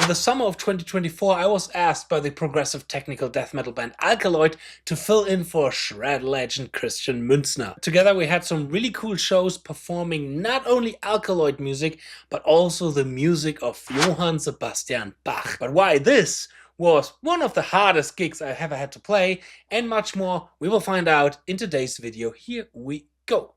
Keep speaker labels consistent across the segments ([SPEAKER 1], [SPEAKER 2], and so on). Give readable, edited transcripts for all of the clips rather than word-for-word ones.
[SPEAKER 1] In the summer of 2024, I was asked by the progressive technical death metal band Alkaloid to fill in for shred legend 𝙤𝙤𝙦𝙦. Together we had some really cool shows performing not only Alkaloid music, but also the music of Johann Sebastian Bach. But why this was one of the hardest gigs I ever had to play, and much more, we will find out in today's video. Here we go.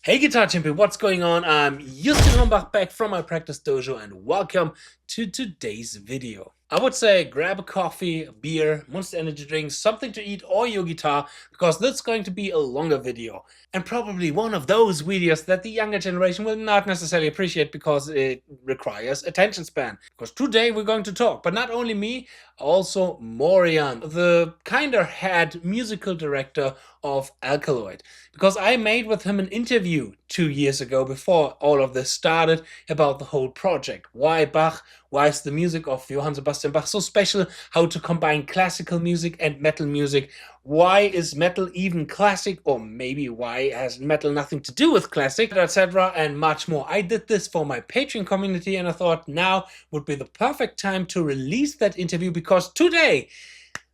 [SPEAKER 1] Hey Guitar Champion, what's going on? I'm Justin Hombach, back from my practice dojo, and welcome to today's video. I would say grab a coffee, a beer, Monster Energy drink, something to eat, or your guitar, because this is going to be a longer video. And probably one of those videos that the younger generation will not necessarily appreciate because it requires attention span. Because today we're going to talk, but not only me, also Morean, the kinder head musical director of Alkaloid. Because I made with him an interview 2 years ago before all of this started about the whole project. Why Bach? Why is the music of Johann Sebastian Bach so special? How to combine classical music and metal music? Why is metal even classic? Or maybe why has metal nothing to do with classic, etc. and much more. I did this for my Patreon community, and I thought now would be the perfect time to release that interview, because today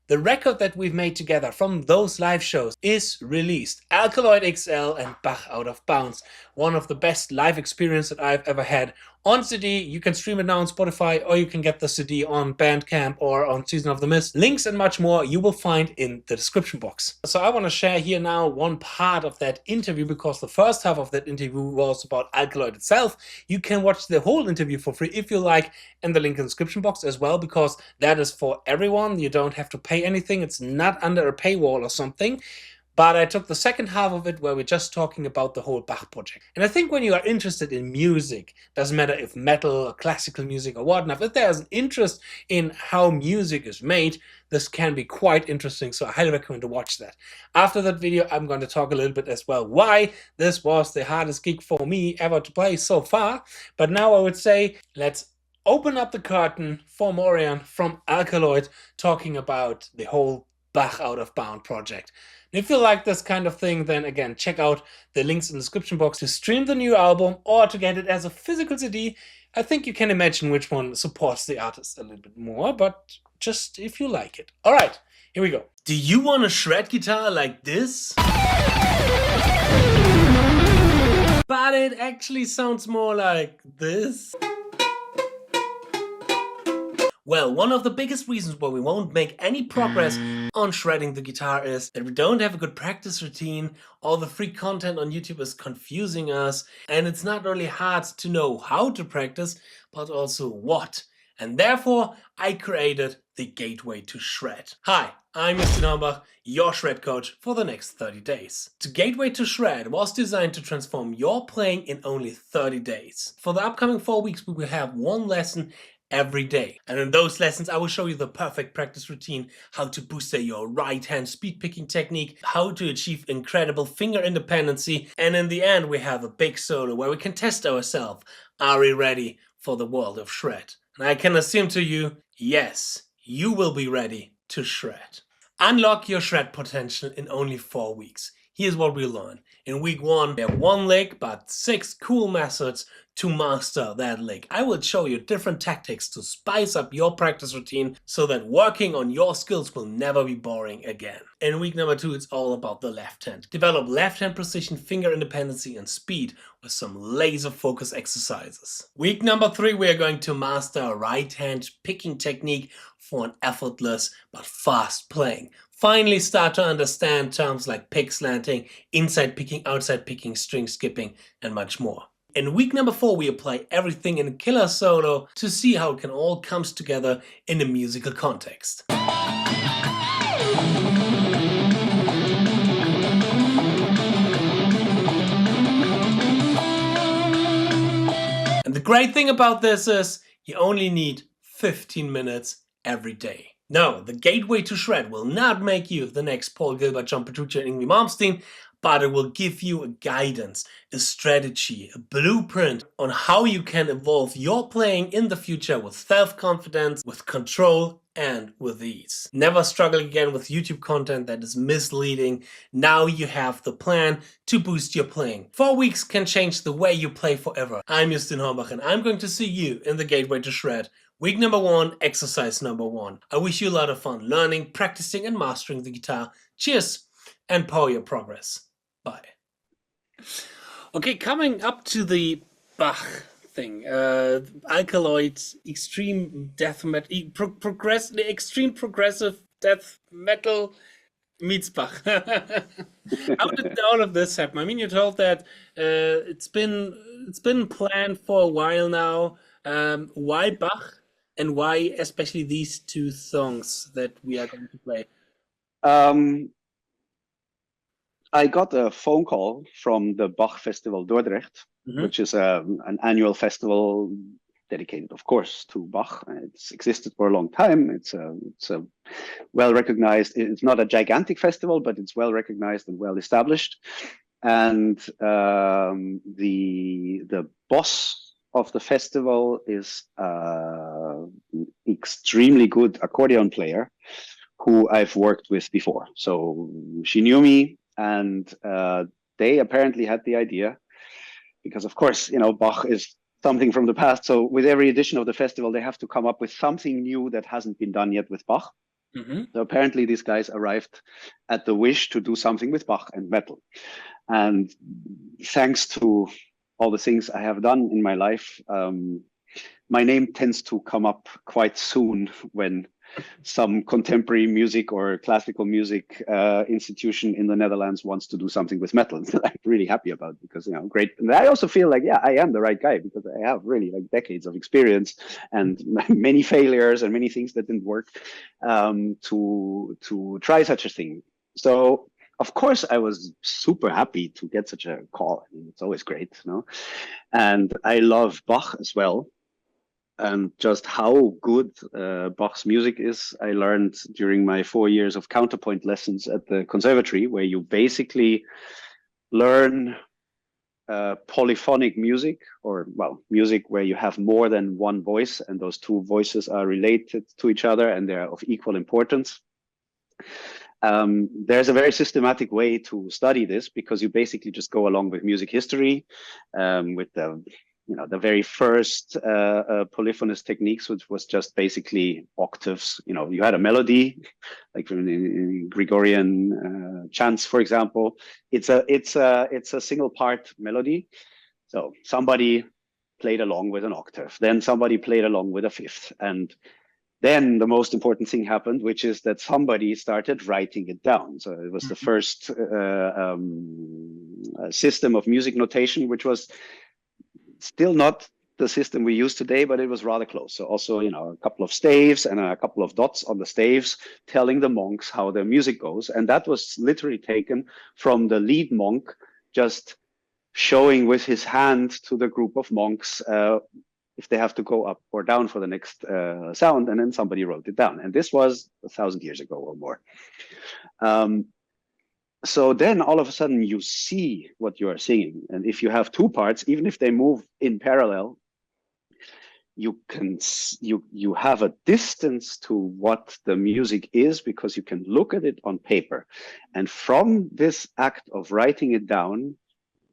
[SPEAKER 1] the record that we've made together from those live shows is released. Alkaloid XL and Bach Out of Bounds. One of the best live experiences that I've ever had on CD. You can stream it now on Spotify, or you can get the CD on Bandcamp or on Season of the Mist. Links and much more you will find in the description box. So I want to share here now one part of that interview, because the first half of that interview was about Alkaloid itself. You can watch the whole interview for free if you like, and the link in the description box as well, because that is for everyone. You don't have to pay anything. It's not under a paywall or something. But I took the second half of it where we're just talking about the whole Bach project. And I think when you are interested in music, doesn't matter if metal or classical music or whatnot, if there's an interest in how music is made, this can be quite interesting. So I highly recommend to watch that. After that video, I'm going to talk a little bit as well why this was the hardest gig for me ever to play so far. But now I would say let's open up the curtain for Morean from Alkaloid, talking about the whole Bach Out of Bounds project. If you like this kind of thing, then again, check out the links in the description box to stream the new album or to get it as a physical CD. I think you can imagine which one supports the artist a little bit more, but just if you like it. All right, here we go. Do you want to shred guitar like this? But it actually sounds more like this. Well, one of the biggest reasons why we won't make any progress on shredding the guitar is that we don't have a good practice routine. All the free content on YouTube is confusing us, and it's not only hard to know how to practice, but also what. And therefore, I created the Gateway to Shred. Hi, I'm Justin Hombach, your shred coach for the next 30 days. The Gateway to Shred was designed to transform your playing in only 30 days. For the upcoming 4 weeks, we will have one lesson every day. And in those lessons, I will show you the perfect practice routine, how to boost your right hand speed picking technique, how to achieve incredible finger independency, and in the end, we have a big solo where we can test ourselves. Are we ready for the world of shred? And I can assume to you, yes, you will be ready to shred. Unlock your shred potential in only 4 weeks. Here's what we learn. In week 1, we have 1 lick, but 6 cool methods to master that lick. I will show you different tactics to spice up your practice routine so that working on your skills will never be boring again. In week number 2, it's all about the left hand. Develop left hand precision, finger independency, and speed with some laser focus exercises. Week number 3, we are going to master a right hand picking technique for an effortless but fast playing. Finally start to understand terms like pick slanting, inside picking, outside picking, string skipping, and much more. In week number 4, we apply everything in a killer solo to see how it can all come together in a musical context. great thing about this is you only need 15 minutes every day. No, the gateway to shred will not make you the next 𝝥𝗚𝙦 𝗙𝙬 but it will give you a guidance, a strategy, a blueprint on how you can evolve your playing in the future with self-confidence, with control, and with ease. Never struggle again with YouTube content that is misleading. Now you have the plan to boost your playing. 4 weeks can change the way you play forever. I'm 𝗚𝙤𝙦 and I'm going to see you in the Gateway to Shred. Week number 1, exercise number 1. I wish you a lot of fun learning, practicing, and mastering the guitar. Cheers and power your progress. Bye. Okay, coming up to the Bach thing. Alkaloid, extreme death metal, extreme progressive death metal meets Bach. How did all of this happen? I mean, you told that it's been planned for a while now. Why Bach, and why especially these 2 songs that we are going to play?
[SPEAKER 2] I got a phone call from the Bach Festival Dordrecht, which is an annual festival dedicated, of course, to Bach. It's existed for a long time. It's a well-recognized, it's not a gigantic festival, but it's well-recognized and well-established. And the boss of the festival is an extremely good accordion player who I've worked with before. So she knew me, and they apparently had the idea, because of course, you know, Bach is something from the past. So with every edition of the festival, they have to come up with something new that hasn't been done yet with Bach. So apparently these guys arrived at the wish to do something with Bach and metal. And thanks to all the things I have done in my life, my name tends to come up quite soon when some contemporary music or classical music institution in the Netherlands wants to do something with metal. I'm really happy about it, because, you know, great. And I also feel like, yeah, I am the right guy, because I have really like decades of experience and many failures and many things that didn't work to try such a thing. So of course I was super happy to get such a call. I mean, it's always great, you know. And I love Bach as well. And just how good Bach's music is, I learned during my 4 years of counterpoint lessons at the conservatory, where you basically learn polyphonic music, or, well, music where you have more than one voice, and those 2 voices are related to each other and they're of equal importance. There's a very systematic way to study this, because you basically just go along with music history, with the, you know, the very first polyphonous techniques, which was just basically octaves. You know, you had a melody, like in Gregorian chants, for example. It's a single part melody. So somebody played along with an octave, then somebody played along with a fifth, and then the most important thing happened, which is that somebody started writing it down. So it was the first system of music notation, which was still not the system we use today, but it was rather close. So also, you know, a couple of staves and a couple of dots on the staves telling the monks how their music goes. And that was literally taken from the lead monk just showing with his hand to the group of monks if they have to go up or down for the next sound, and then somebody wrote it down. And this was 1,000 years ago or more. So then all of a sudden you see what you are singing. And if you have 2 parts, even if they move in parallel, you have a distance to what the music is, because you can look at it on paper. And from this act of writing it down,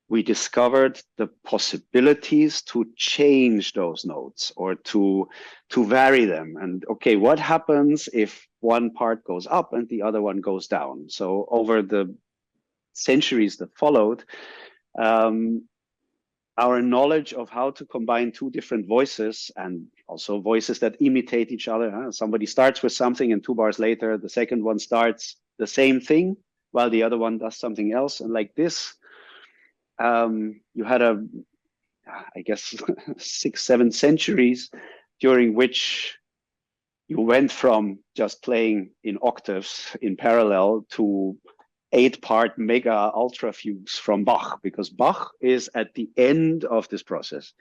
[SPEAKER 2] we discovered the possibilities to change those notes, or to vary them. And okay, what happens if one part goes up and the other one goes down? So over the centuries that followed, our knowledge of how to combine 2 different voices, and also voices that imitate each other. Somebody starts with something, and 2 bars later, the second one starts the same thing while the other one does something else. And like this, you had I guess 6, 7 centuries during which you went from just playing in octaves in parallel to 8-part mega ultra fugues from Bach, because Bach is at the end of this process.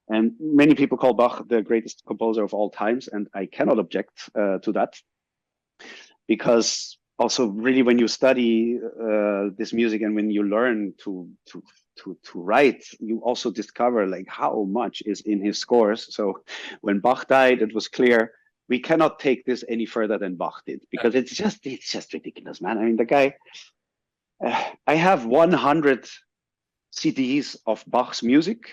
[SPEAKER 2] And many people call Bach the greatest composer of all times, and I cannot object to that, because also really when you study this music and when you learn to write, you also discover like how much is in his scores. So when Bach died, it was clear we cannot take this any further than Bach did, because it's just ridiculous, man. I mean, the guy. I have 100 CDs of Bach's music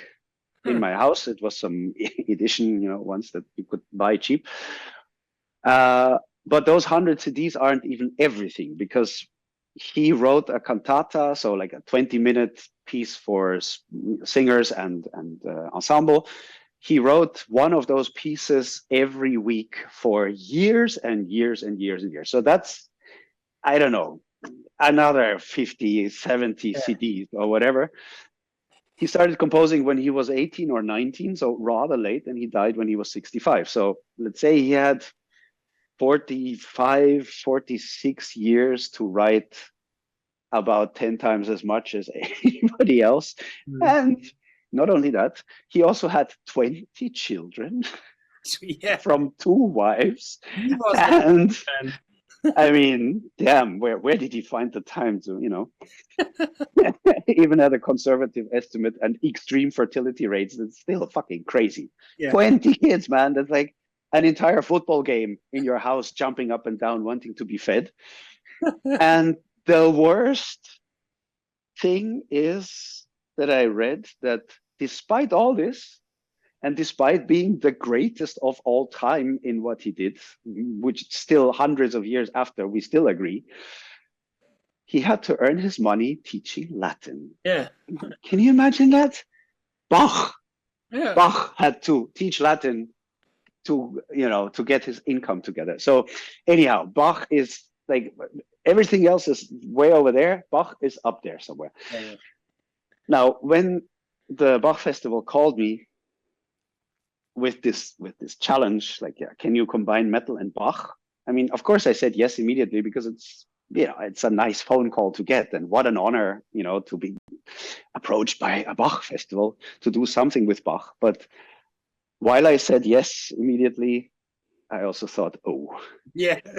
[SPEAKER 2] in my house. It was some edition, ones that you could buy cheap. But those 100 CDs aren't even everything, because he wrote a cantata, so like a 20-minute piece for singers and ensemble. He wrote one of those pieces every week for years and years and years and years. So that's, I don't know, another 50, 70 CDs or whatever. He started composing when he was 18 or 19, so rather late, and he died when he was 65. So let's say he had 45, 46 years to write about 10 times as much as anybody else. And not only that, he also had 20 children from 2 wives.
[SPEAKER 1] He was
[SPEAKER 2] and I mean, damn, where did he find the time to, even at a conservative estimate and extreme fertility rates, it's still fucking crazy. 20 kids, man. That's like an entire football game in your house, jumping up and down, wanting to be fed. And the worst thing is that I read that despite all this, and despite being the greatest of all time in what he did, which still hundreds of years after, we still agree, he had to earn his money teaching Latin.
[SPEAKER 1] Yeah.
[SPEAKER 2] Can you imagine that? Bach.
[SPEAKER 1] Yeah.
[SPEAKER 2] Bach had to teach Latin to get his income together. So anyhow, Bach is like, everything else is way over there. Bach is up there somewhere.
[SPEAKER 1] Yeah.
[SPEAKER 2] Now, when the Bach Festival called me with this challenge, like, can you combine metal and Bach? I mean, of course I said yes immediately, because it's a nice phone call to get, and what an honor, to be approached by a Bach festival to do something with Bach. But while I said yes immediately, I also thought,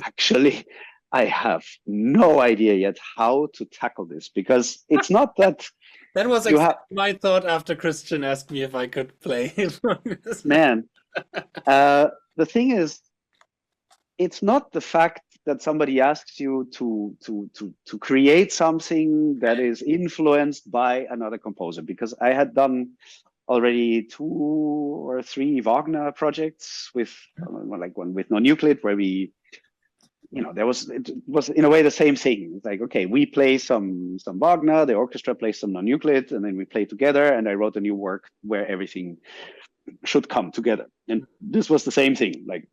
[SPEAKER 2] actually, I have no idea yet how to tackle this, because it's not that.
[SPEAKER 1] That was exactly my thought after Christian asked me if I could play.
[SPEAKER 2] Man, the thing is, it's not the fact that somebody asks you to create something that is influenced by another composer, because I had done already 2 or 3 Wagner projects with like one with Non-Euclid, where we, it was in a way the same thing. It's like, okay, we play some Wagner, the orchestra plays some Non-Euclid, and then we play together. And I wrote a new work where everything should come together. And this was the same thing. Like,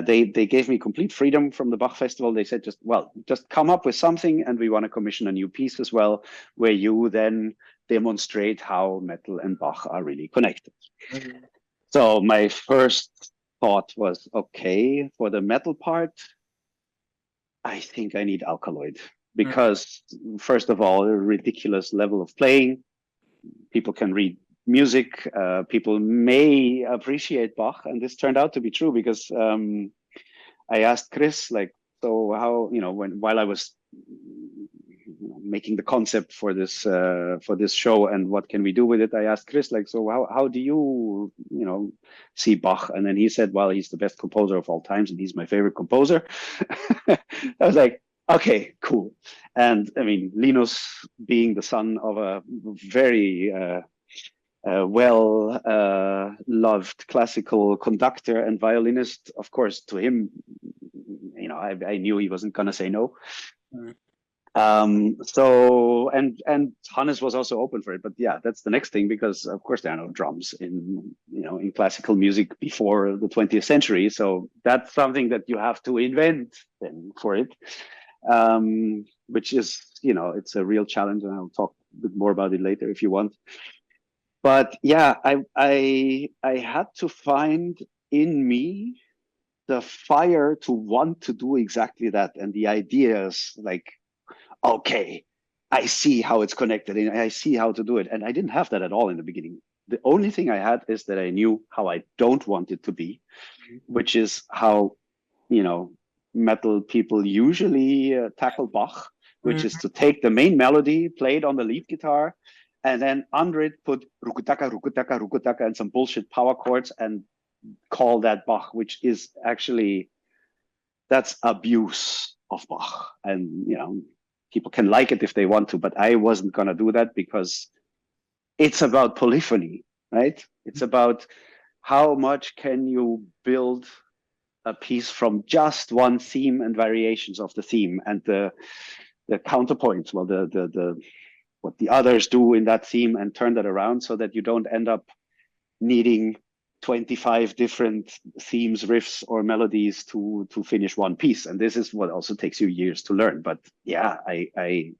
[SPEAKER 2] they gave me complete freedom from the Bach Festival. They said, just come up with something, and we want to commission a new piece as well, where you then demonstrate how metal and Bach are really connected. So my first thought was, okay, for the metal part, I think I need Alkaloid, because first of all, a ridiculous level of playing. People can read music. People may appreciate Bach, and this turned out to be true, because I asked Chris, like, so how, while I was making the concept for this show and what can we do with it, I asked Chris, like, so how do you see Bach? And then he said, well, he's the best composer of all times, and he's my favorite composer. I was like, okay, cool. And I mean, Linus, being the son of a very loved classical conductor and violinist, of course, to him, I knew he wasn't gonna say no. So and Hannes was also open for it, but yeah, that's the next thing, because of course there are no drums in classical music before the 20th century, so that's something that you have to invent then for it, which is it's a real challenge, and I'll talk a bit more about it later if you want. But yeah, I had to find in me the fire to want to do exactly that, and the ideas, like, okay, I see how it's connected and I see how to do it. And I didn't have that at all in the beginning. The only thing I had is that I knew how I don't want it to be, which is how, you know, metal people usually tackle Bach, which is to take the main melody, play it on the lead guitar, and then under it put rukutaka, rukutaka, rukutaka, and some bullshit power chords and call that Bach, which is actually, that's abuse of Bach. And, you know, people can like it if they want to, but I wasn't going to do that because it's about polyphony, right? It's about how much can you build a piece from just one theme and variations of the theme and the counterpoints, well, the what the others do in that theme, and turn that around so that you don't end up needing 25 different themes, riffs, or melodies to finish one piece. And this is what also takes you years to learn. But yeah, I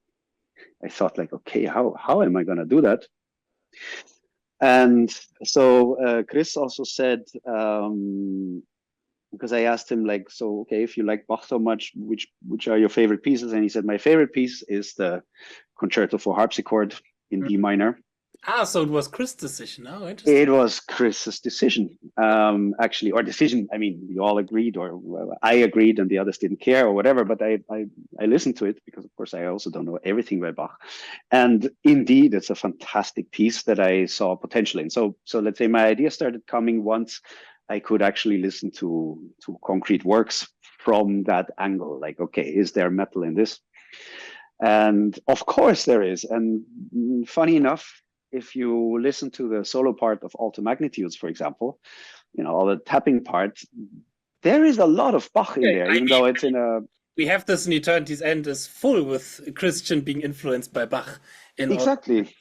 [SPEAKER 2] thought like, okay, how am I going to do that? And so Chris also said, because I asked him like, so, okay, if you like Bach so much, which are your favorite pieces? And he said, my favorite piece is the Concerto for Harpsichord in D minor.
[SPEAKER 1] Ah, so it was Chris' decision. Oh, interesting.
[SPEAKER 2] It was Chris's decision, actually, or decision. I mean, we all agreed, or well, I agreed and the others didn't care or whatever, but I listened to it because, of course, I also don't know everything by Bach. And indeed, it's a fantastic piece that I saw potential in. So let's say my idea started coming once I could actually listen to concrete works from that angle. Like, okay, is there metal in this? And of course there is. And funny enough, if you listen to the solo part of Alto Magnitudes, for example, you know, all the tapping part, there is a lot of Bach in there, even though it's in a...
[SPEAKER 1] We have this in Eternity's End is full with Christian being influenced by Bach.
[SPEAKER 2] Exactly.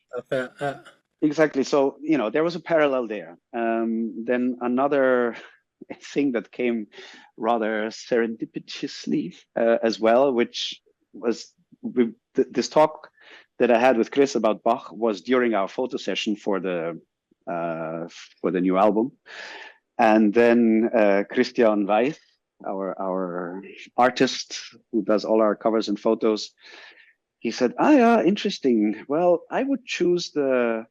[SPEAKER 2] Exactly. So, you know, there was a parallel there. Then another thing that came rather serendipitously as well, which was this talk that I had with Chris about Bach was during our photo session for the new album. And then Christian Weiß, our artist who does all our covers and photos, he said, yeah, interesting. Well, I would choose the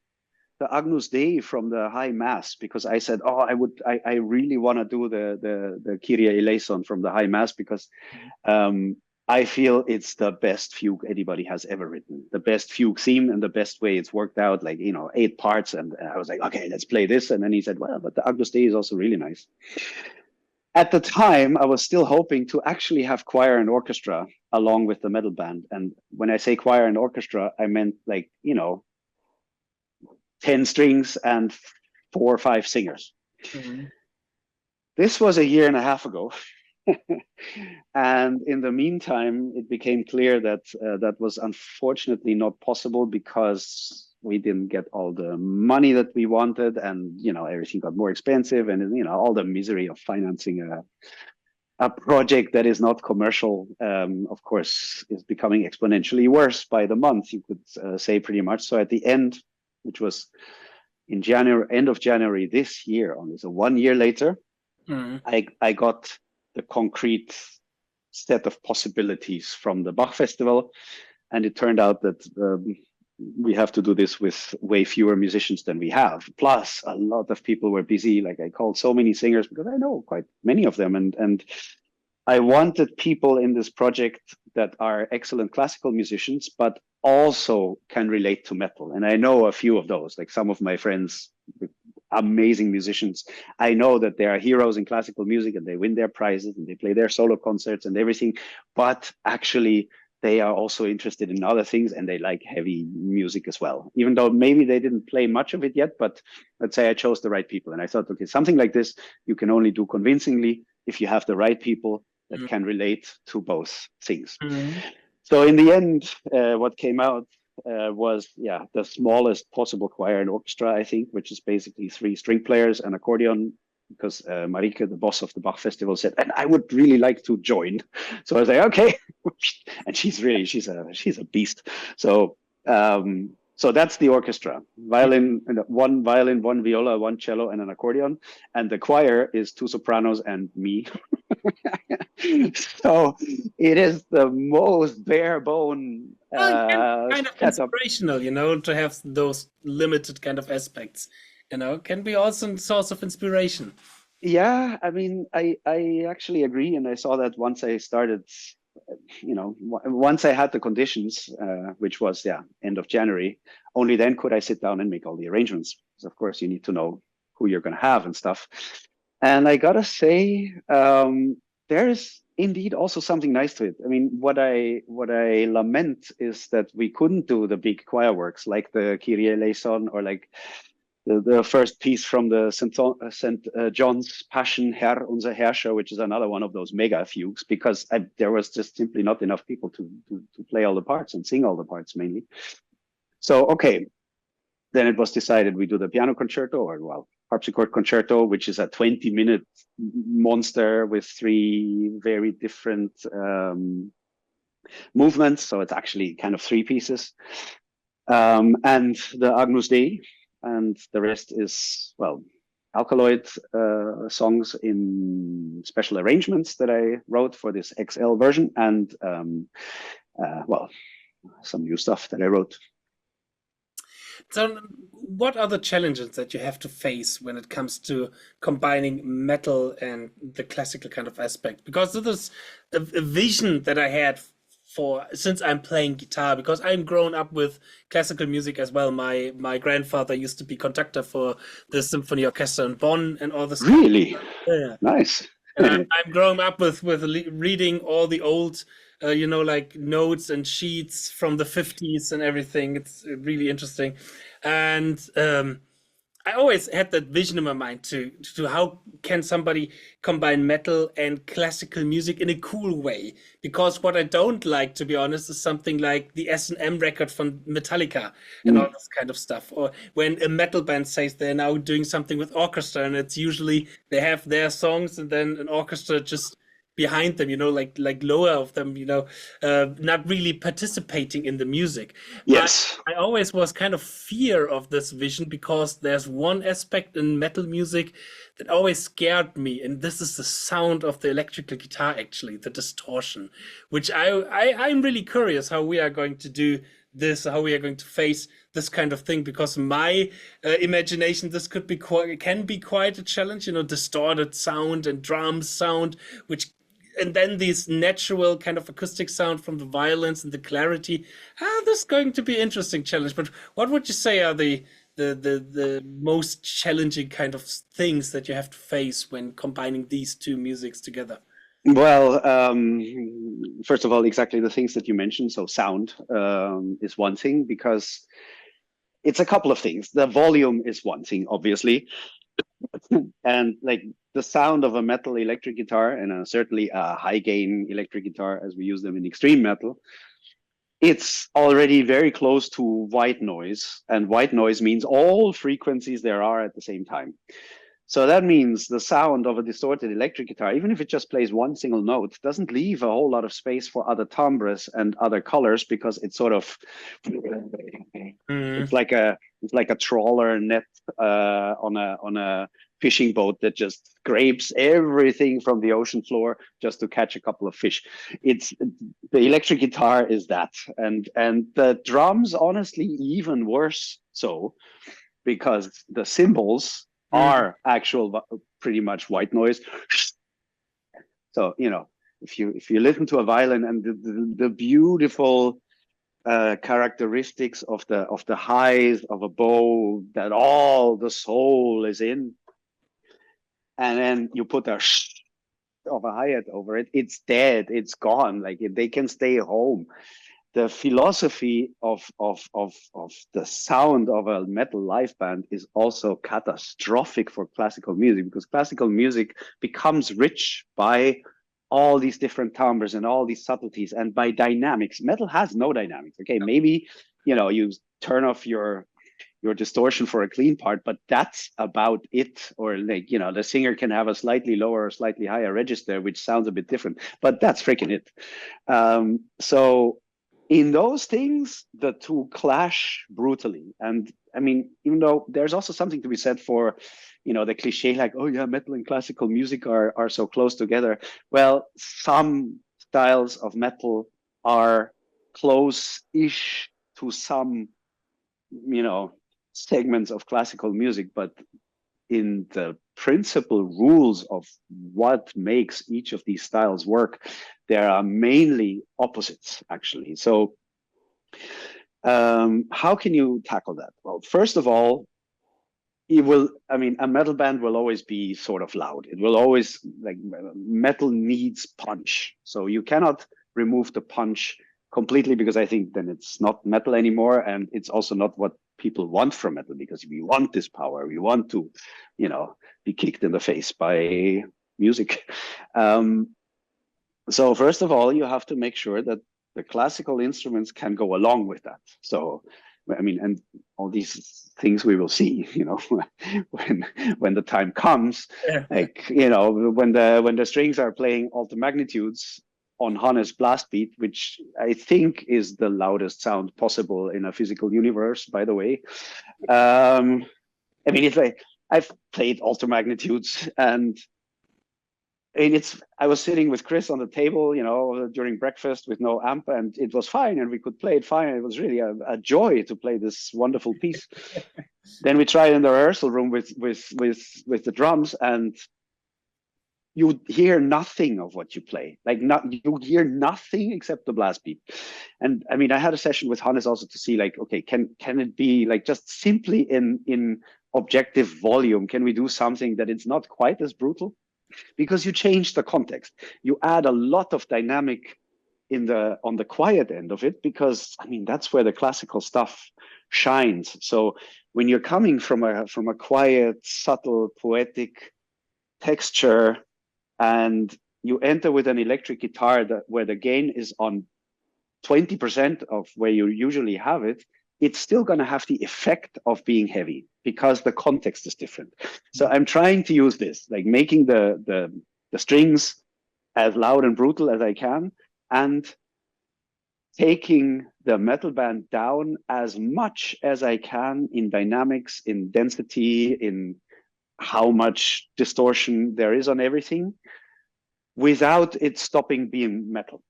[SPEAKER 2] Agnus Dei from the High Mass, because I said, I really want to do the Kyrie eleison from the High Mass, because I feel it's the best fugue anybody has ever written, the best fugue theme and the best way it's worked out, like, you know, 8 parts. And I was like, okay, let's play this. And then he said, well, but the Agnus Dei is also really nice. At the time, I was still hoping to actually have choir and orchestra along with the metal band. And when I say choir and orchestra, I meant like, you know, 10 strings and 4 or 5 singers. This was a year and a half ago. And in the meantime, it became clear that that was unfortunately not possible, because we didn't get all the money that we wanted, and, you know, everything got more expensive, and, you know, all the misery of financing a project that is not commercial, of course, is becoming exponentially worse by the month, you could say, pretty much. So at the end, which was in January, end of January this year, only so 1 year later, I got the concrete set of possibilities from the Bach Festival. And it turned out that we have to do this with way fewer musicians than we have. Plus, a lot of people were busy. Like, I called so many singers because I know quite many of them. And I wanted people in this project that are excellent classical musicians, but also can relate to metal. And I know a few of those, like some of my friends, amazing musicians. I know that they are heroes in classical music and they win their prizes and they play their solo concerts and everything, but actually they are also interested in other things and they like heavy music as well, even though maybe they didn't play much of it yet. But let's say I chose the right people, and I thought, okay, something like this you can only do convincingly if you have the right people that can relate to both things. So in the end, what came out was, yeah, the smallest possible choir and orchestra, I think, which is basically 3 string players and accordion, because Marike, the boss of the Bach Festival, said, and I would really like to join. So I was like, okay. And she's a beast. So so that's the orchestra: violin, 1 violin, 1 viola, 1 cello, and an accordion. And the choir is 2 sopranos and me. So it is the most bare bone
[SPEAKER 1] kind of inspirational, you know, to have those limited kind of aspects. You know, can be also a source of inspiration.
[SPEAKER 2] Yeah, I mean, I actually agree, and I saw that once I started, once I had the conditions, which was end of January, only then could I sit down and make all the arrangements. Because of course you need to know who you're going to have and stuff. And I gotta say, there is indeed also something nice to it. I mean, what I lament is that we couldn't do the big choir works like the Kyrie eleison or like the first piece from the St. John's Passion, Herr, unser Herrscher, which is another one of those mega fugues, because there was just simply not enough people to play all the parts and sing all the parts mainly. So, okay, then it was decided we do the piano concerto, or well, harpsichord concerto, which is a 20-minute monster with 3 very different movements. So it's actually kind of 3 pieces. And the Agnus Dei, and the rest is, well, alkaloid songs in special arrangements that I wrote for this XL version, and well, some new stuff that I wrote.
[SPEAKER 1] So what are the challenges that you have to face when it comes to combining metal and the classical kind of aspect? Because this is a vision that I had for since I'm playing guitar, because I'm grown up with classical music as well. My grandfather used to be conductor for the symphony orchestra in Bonn and all this.
[SPEAKER 2] Really?
[SPEAKER 1] Yeah.
[SPEAKER 2] Nice.
[SPEAKER 1] And I'm growing up with reading all the old, like notes and sheets from the 50s and everything. It's really interesting. And I always had that vision in my mind to how can somebody combine metal and classical music in a cool way? Because what I don't like, to be honest, is something like the S&M record from Metallica and all this kind of stuff. Or when a metal band says they're now doing something with orchestra, and it's usually they have their songs and then an orchestra just behind them, like lower of them, not really participating in the music.
[SPEAKER 2] Yes.
[SPEAKER 1] I always was kind of fear of this vision, because there's one aspect in metal music that always scared me, and this is the sound of the electrical guitar, actually, the distortion, which I'm really curious how we are going to do this, how we are going to face this kind of thing, because my imagination, this can be quite a challenge, distorted sound and drum sound, and then this natural kind of acoustic sound from the violins and the clarity. This is going to be an interesting challenge. But what would you say are the most challenging kind of things that you have to face when combining these two musics together?
[SPEAKER 2] Well, first of all, exactly the things that you mentioned. So sound is one thing, because it's a couple of things. The volume is one thing, obviously. And like the sound of a metal electric guitar, and certainly a high gain electric guitar as we use them in extreme metal, it's already very close to white noise, and white noise means all frequencies there are at the same time. So that means the sound of a distorted electric guitar, even if it just plays one single note, doesn't leave a whole lot of space for other timbres and other colors, because it's sort of it's like a trawler net on a fishing boat that just scrapes everything from the ocean floor just to catch a couple of fish. It's the electric guitar is that, and the drums, honestly, even worse so, because the cymbals are actual pretty much white noise. So if you listen to a violin and the beautiful characteristics of the highs of a bow that all the soul is in, and then you put a of a hi-hat over it, it's dead, it's gone. Like, they can stay home. The philosophy of the sound of a metal live band is also catastrophic for classical music, because classical music becomes rich by all these different timbres and all these subtleties, and by dynamics. Metal has no dynamics. Okay, maybe you turn off your distortion for a clean part, but that's about it. Or like, the singer can have a slightly lower or slightly higher register, which sounds a bit different, but that's freaking it. So in those things, the two clash brutally. And I mean, even though there's also something to be said for, the cliche, like, oh yeah, metal and classical music are so close together. Well, some styles of metal are close-ish to some, segments of classical music, but in the principal rules of what makes each of these styles work, there are mainly opposites, actually. So how can you tackle that? Well, first of all, a metal band will always be sort of loud. It will always, like, metal needs punch. So you cannot remove the punch completely, because I think then it's not metal anymore. And it's also not what people want from metal, because we want this power. We want to, be kicked in the face by music. So first of all, you have to make sure that the classical instruments can go along with that. So, and all these things we will see, when the time comes, like, when the strings are playing alto magnitudes on Hannes blast beat, which I think is the loudest sound possible in a physical universe, by the way. It's like, I've played alto magnitudes, and I was sitting with Chris on the table, during breakfast with no amp, and it was fine, and we could play it fine. It was really a joy to play this wonderful piece. Then we tried in the rehearsal room with the drums, and you hear nothing of what you play. You hear nothing except the blast beat. And I had a session with Hannes also to see, like, okay, can it be like just simply in objective volume? Can we do something that it's not quite as brutal? Because you change the context. You add a lot of dynamic on the quiet end of it, because that's where the classical stuff shines. So when you're coming from a quiet, subtle, poetic texture, and you enter with an electric guitar where the gain is on 20% of where you usually have it, it's still going to have the effect of being heavy, because the context is different. So I'm trying to use this, like making the strings as loud and brutal as I can, and taking the metal band down as much as I can in dynamics, in density, in how much distortion there is on everything, without it stopping being metal,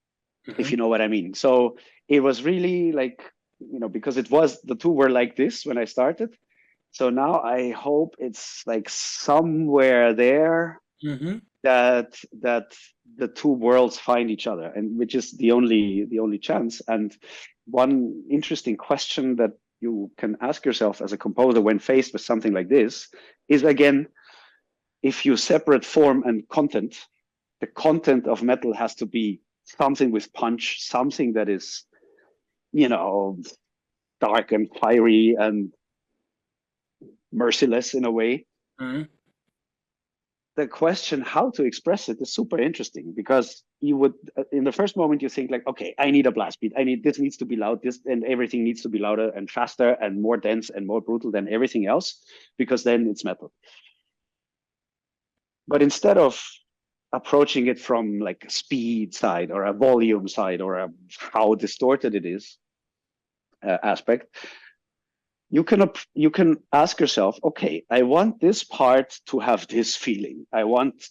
[SPEAKER 2] if you know what I mean. So it was really like, because the two were like this when I started. So now I hope it's like somewhere there that the two worlds find each other, and which is the only chance. And one interesting question that you can ask yourself as a composer when faced with something like this is, again, if you separate form and content, the content of metal has to be something with punch, something that is, dark and fiery and merciless in a way. The question how to express it is super interesting, because you would, in the first moment, you think like, okay, I need a blast beat. This needs to be loud, and everything needs to be louder and faster and more dense and more brutal than everything else, because then it's metal. But instead of approaching it from like a speed side or a volume side or a how distorted it is aspect, you can ask yourself, okay, I want this part to have this feeling. I want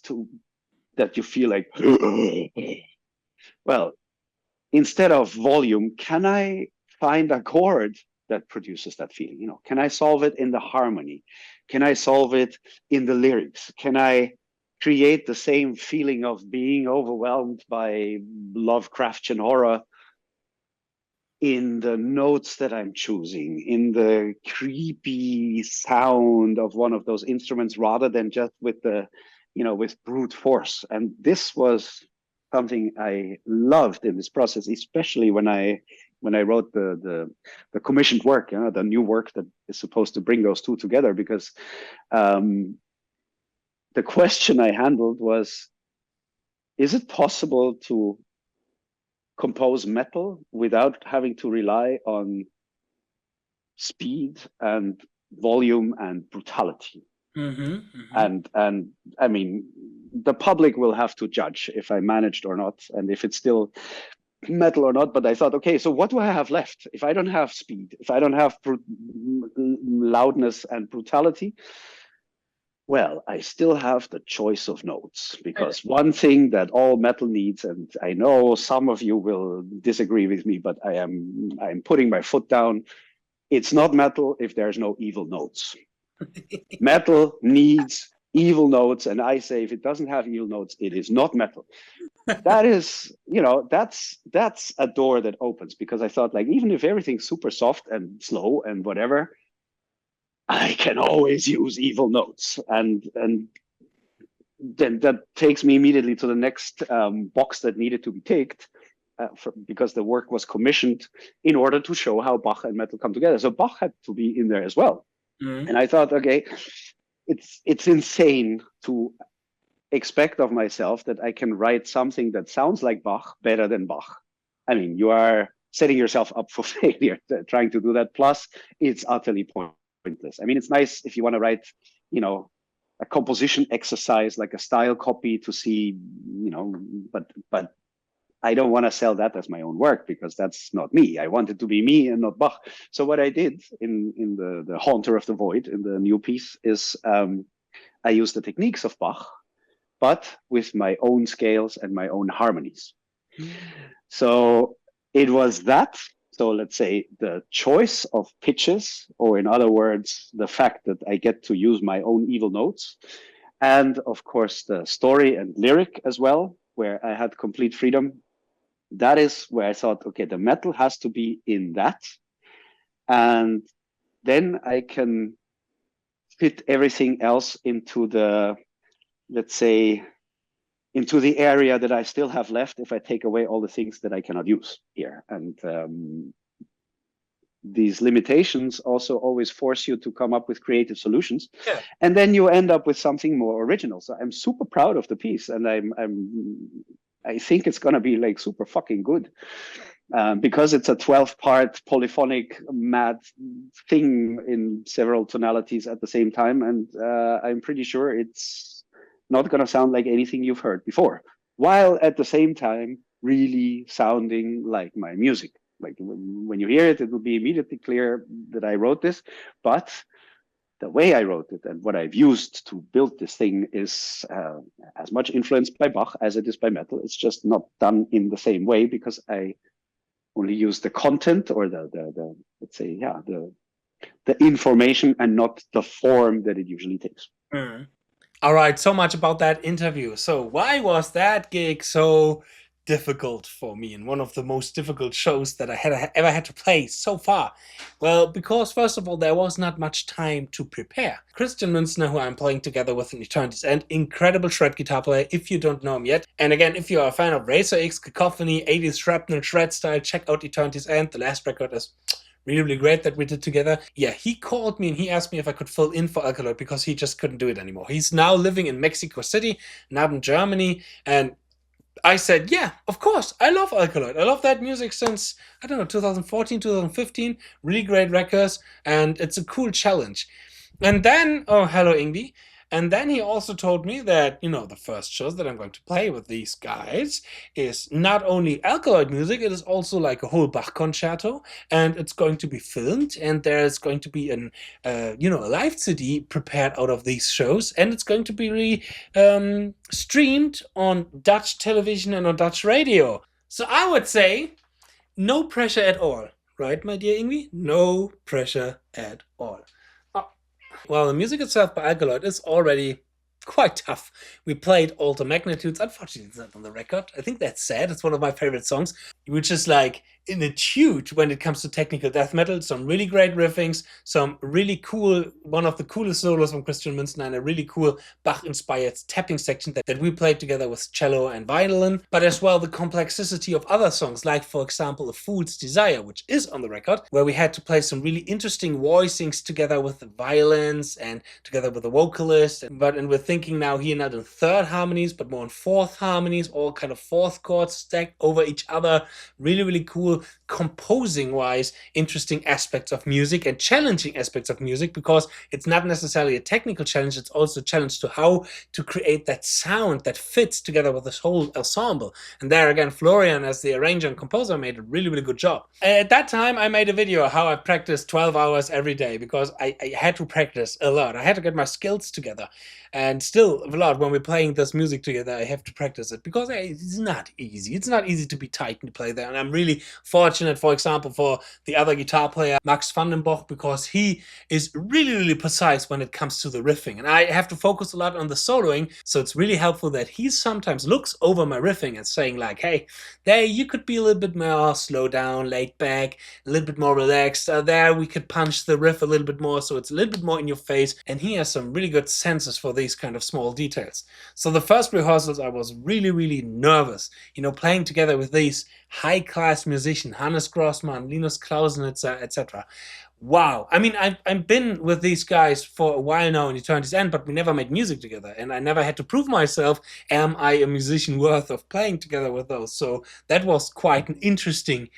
[SPEAKER 2] that you feel like, well, instead of volume, can I find a chord that produces that feeling? Can I solve it in the harmony? Can I solve it in the lyrics? Can I create the same feeling of being overwhelmed by Lovecraftian horror in the notes that I'm choosing, in the creepy sound of one of those instruments, rather than just with with brute force? And this was something I loved in this process, especially when I wrote the commissioned work, the new work that is supposed to bring those two together, because the question I handled was, is it possible to compose metal without having to rely on speed and volume and brutality? And the public will have to judge if I managed or not, and if it's still metal or not. But I thought, okay, so what do I have left if I don't have speed, if I don't have loudness and brutality? Well, I still have the choice of notes, because one thing that all metal needs, and I know some of you will disagree with me, but I'm putting my foot down. it's not metal if there's no evil notes. Metal needs evil notes, and I say if it doesn't have evil notes, it is not metal. That is, you know, that's a door that opens, because I thought, like, even if everything's super soft and slow and whatever, I can always use evil notes. And then that takes me immediately to the next box that needed to be ticked, because the work was commissioned in order to show how Bach and metal come together. So Bach had to be in there as well. Mm-hmm. And I thought, okay, it's insane to expect of myself that I can write something that sounds like Bach better than Bach. I mean, you are setting yourself up for failure trying to do that. Plus, it's utterly pointless. I mean, it's nice if you want to write, you know, a composition exercise, like a style copy to see, you know, but I don't want to sell that as my own work, because that's not me. I want it to be me and not Bach. So what I did in the Haunter of the Void, in the new piece, is I used the techniques of Bach, but with my own scales and my own harmonies. Mm. So it was that. So let's say the choice of pitches, or in other words, the fact that I get to use my own evil notes, and of course the story and lyric as well, where I had complete freedom. That is where I thought, okay, the metal has to be in that. And then I can fit everything else into the, let's say, into the area that I still have left if I take away all the things that I cannot use here. And these limitations also always force you to come up with creative solutions. Yeah. And then you end up with something more original. So I'm super proud of the piece, and I think it's going to be like super fucking good, because it's a 12-part polyphonic mad thing in several tonalities at the same time. And I'm pretty sure it's not going to sound like anything you've heard before, while at the same time really sounding like my music. Like when you hear it, it will be immediately clear that I wrote this, but the way I wrote it and what I've used to build this thing is as much influenced by Bach as it is by metal. It's just not done in the same way, because I only use the content, or the let's say, yeah, the information, and not the form that it usually takes.
[SPEAKER 1] Mm. All right, so much about that interview. So why was that gig so difficult for me, and one of the most difficult shows that I ever had to play so far? Well, because first of all, there was not much time to prepare. Christian Münzner, who I'm playing together with in Eternity's End, incredible shred guitar player if you don't know him yet. And again, if you are a fan of Razor X, Cacophony, 80s shrapnel, shred style, check out Eternity's End. The last record is really, really great that we did together. Yeah, he called me and he asked me if I could fill in for Alkaloid, because he just couldn't do it anymore. He's now living in Mexico City, not in Germany, and I said, yeah, of course, I love Alkaloid. I love that music since, I don't know, 2014, 2015. Really great records, and it's a cool challenge. And then, oh, hello, Ingdi. And then he also told me that, you know, the first shows that I'm going to play with these guys is not only Alkaloid music, it is also like a whole Bach concerto, and it's going to be filmed, and there's going to be an, you know, a live CD prepared out of these shows, and it's going to be streamed on Dutch television and on Dutch radio. So I would say no pressure at all, right, my dear Ingvi? No pressure at all. Well, the music itself by Alkaloid is already quite tough. We played Alter Magnitudes. Unfortunately, it's not on the record. I think that's sad. It's one of my favorite songs, which is like in a etude when it comes to technical death metal. Some really great riffings, some really cool, one of the coolest solos from Christian Münzner, and a really cool Bach-inspired tapping section that we played together with cello and violin, but as well the complexity of other songs, like for example A Fool's Desire, which is on the record, where we had to play some really interesting voicings together with the violins and together with the vocalist, and we're thinking now here not in third harmonies, but more in fourth harmonies, all kind of fourth chords stacked over each other. Really, really cool, composing-wise, interesting aspects of music and challenging aspects of music, because it's not necessarily a technical challenge, it's also a challenge to how to create that sound that fits together with this whole ensemble. And there again, Florian, as the arranger and composer, made a really, really good job. At that time, I made a video how I practiced 12 hours every day, because I had to practice a lot. I had to get my skills together. And still a lot when we're playing this music together, I have to practice it, because it's not easy. It's not easy to be tight and play there. And I'm really fortunate fortunate, for example, for the other guitar player, Max van den Bosch, because he is really precise when it comes to the riffing. And I have to focus a lot on the soloing, so it's really helpful that he sometimes looks over my riffing and saying like, hey, there you could be a little bit more slow down, laid back, a little bit more relaxed. There we could punch the riff a little bit more, so it's a little bit more in your face. And he has some really good senses for these kind of small details. So the first rehearsals, I was really nervous, you know, playing together with these high-class musicians, Hannes Grossmann, Linus Klausenitzer, etc. Wow. I mean, I've been with these guys for a while now in Eternity's End, but we never made music together, and I never had to prove myself, am I a musician worth of playing together with those? So that was quite an interesting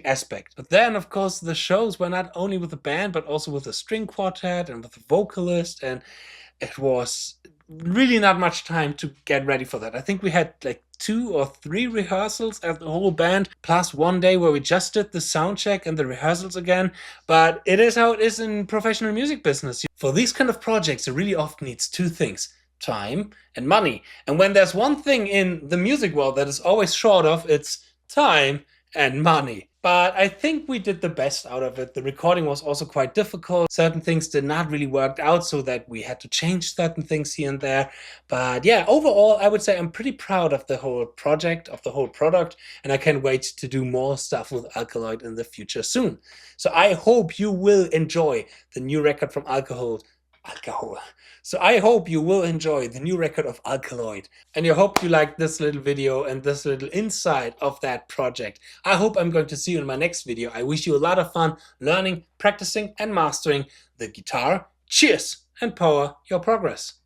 [SPEAKER 1] aspect. But then, of course, the shows were not only with the band, but also with the string quartet and with the vocalist, and it was really not much time to get ready for that. I think we had like 2 or 3 rehearsals as the whole band, plus one day where we just did the sound check and the rehearsals again. But it is how it is in professional music business. For these kind of projects, it really often needs 2 things: time and money. And when there's one thing in the music world that is always short of, it's time and money. But I think we did the best out of it. The recording was also quite difficult. Certain things did not really work out, so that we had to change certain things here and there. But yeah, overall, I would say I'm pretty proud of the whole project, of the whole product, and I can't wait to do more stuff with Alkaloid in the future soon. So I hope you will enjoy the new record from Alkaloid. So I hope you will enjoy the new record of Alkaloid, and I hope you liked this little video and this little insight of that project. I hope I'm going to see you in my next video. I wish you a lot of fun learning, practicing and mastering the guitar. Cheers and power your progress.